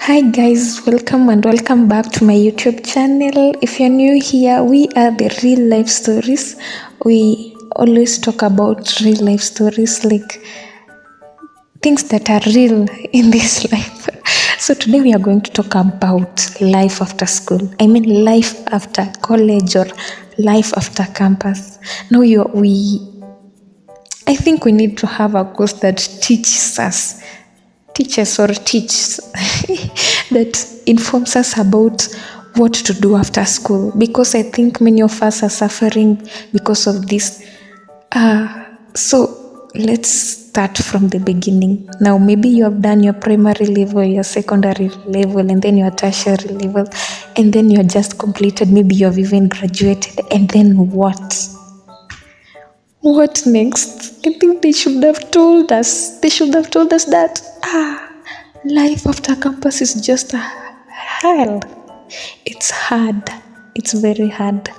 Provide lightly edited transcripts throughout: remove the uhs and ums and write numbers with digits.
Hi guys, welcome back to my YouTube channel. If you're new here, we are the real life stories. We always talk about real life stories, like things that are real in this life. So today we are going to talk about life after school. I mean life after college or life after campus. Now I think we need to have a course that teaches or teach that informs us about what to do after school, because I think many of us are suffering because of this. So let's start from the beginning. Now maybe you have done your primary level, your secondary level, and then your tertiary level, and then you're just completed, maybe you have even graduated, and then what next? I think they should have told us. They should have told us that life after campus is just a hell. It's hard. It's very hard.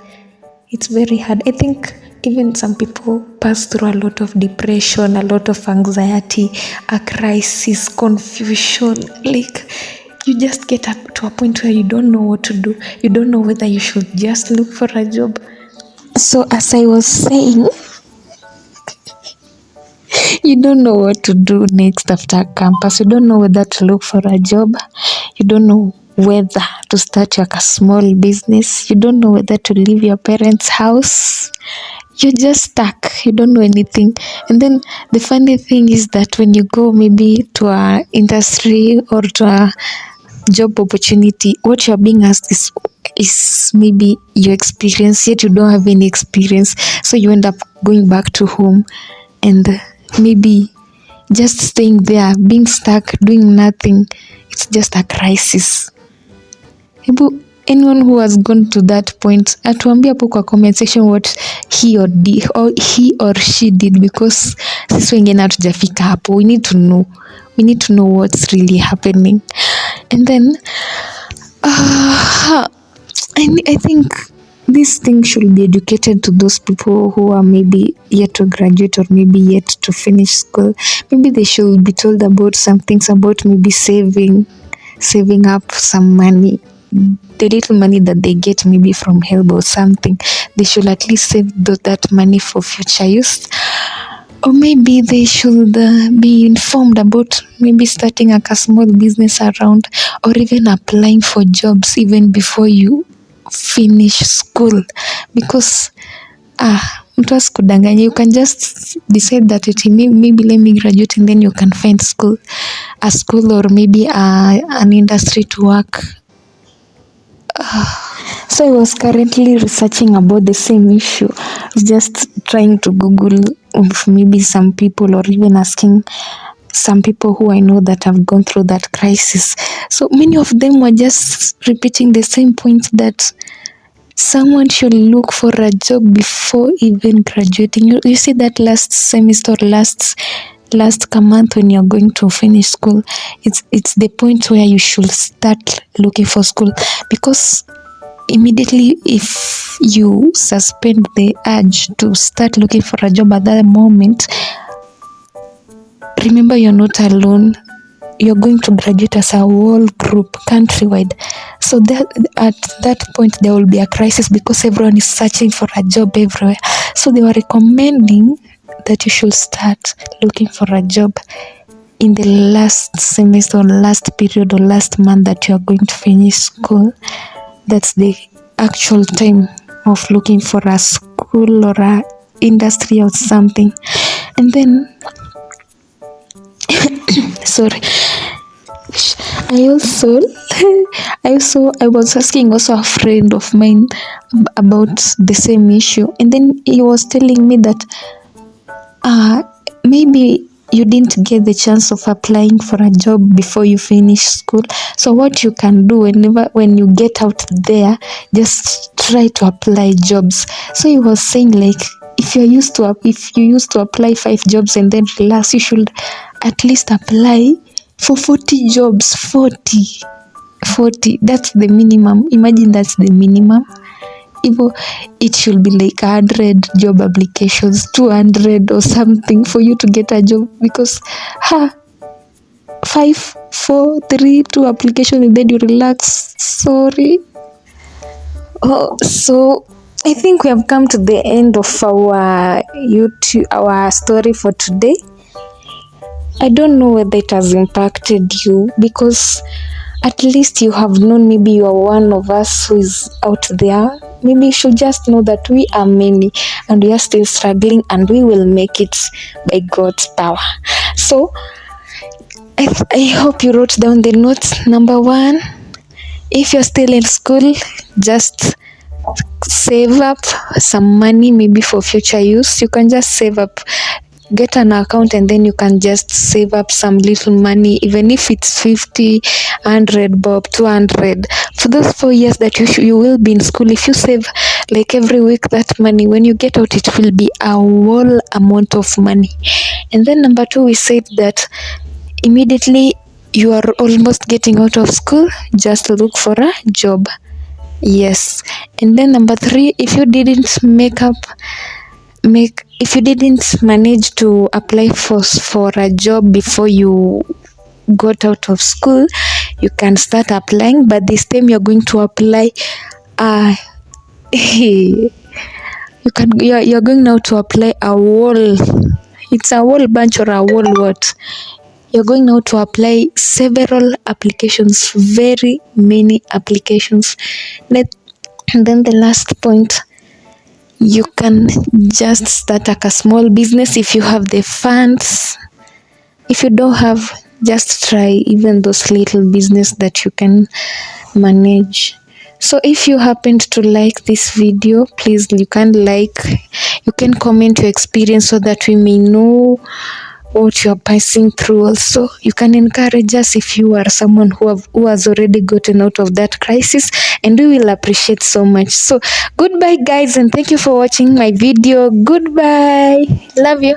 It's very hard. I think even some people pass through a lot of depression, a lot of anxiety, a crisis, confusion. Like you just get up to a point where you don't know what to do. You don't know whether you should just look for a job. So as I was saying, you don't know what to do next after campus. You don't know whether to look for a job. You don't know whether to start a small business. You don't know whether to leave your parents' house. You're just stuck. You don't know anything. And then the funny thing is that when you go maybe to a industry or to a job opportunity, what you're being asked is maybe your experience, yet you don't have any experience. So you end up going back to home and maybe just staying there, being stuck, doing nothing. It's just a crisis. Anyone who has gone to that point, atuambie hapo kwa comment section what he or she did, because sisi wengine hatujafika hapo. We need to know what's really happening. And then I think this thing should be educated to those people who are maybe yet to graduate or maybe yet to finish school. Maybe they should be told about some things, about maybe saving up some money, the little money that they get maybe from help or something. They should at least save that money for future use. Or maybe they should be informed about maybe starting a small business around, or even applying for jobs even before you finish school, because mtu asikudanganya. You can just decide that maybe let me graduate and then you can find a school or maybe an industry to work. So I was currently researching about the same issue, just trying to Google maybe some people, or even asking some people who I know that have gone through that crisis. So many of them were just repeating the same point, that someone should look for a job before even graduating. You see that last semester, last month when you're going to finish school, it's the point where you should start looking for school, because immediately if you suspend the urge to start looking for a job at that moment, remember you're not alone. You're going to graduate as a whole group countrywide. So that at that point there will be a crisis, because everyone is searching for a job everywhere. So they were recommending that you should start looking for a job in the last semester or last period or last month that you are going to finish school. That's the actual time of looking for a school or a industry or something. And then sorry, I was asking also a friend of mine about the same issue, and then he was telling me that maybe you didn't get the chance of applying for a job before you finish school. So what you can do when you get out there, just try to apply jobs. So he was saying, like, if you used to apply 5 jobs and then relax, you should at least apply for 40 jobs. 40, that's the minimum. Imagine, that's the minimum. It should be like 100 job applications, 200 or something, for you to get a job, because 5, 4, 3, 2 application and then you relax. Sorry. Oh, so I think we have come to the end of our story for today. I don't know whether it has impacted you, because at least you have known, maybe you are one of us who is out there. Maybe you should just know that we are many and we are still struggling, and we will make it by God's power. So I hope you wrote down the notes. Number 1, if you're still in school, just save up some money, maybe for future use. You can just save up, get an account, and then you can just save up some little money, even if it's 50, 100 bob, 200 for those 4 years that you will be in school. If you save like every week, that money, when you get out, it will be a whole amount of money. And then number 2, we said that immediately you are almost getting out of school, just look for a job. Yes. And then number 3, if you didn't if you didn't manage to apply for a job before you got out of school, you can start applying, but this time you're going to apply you're going now to apply a whole, it's a whole bunch or a whole what, you're going now to apply several applications, very many applications. And then the last point, you can just start like a small business if you have the funds. If you don't have, just try even those little business that you can manage. So if you happened to like this video, please, you can comment your experience so that we may know what you're passing through. Also, you can encourage us if you are someone who has already gotten out of that crisis, and we will appreciate so much. So goodbye guys, and thank you for watching my video. Goodbye, love you.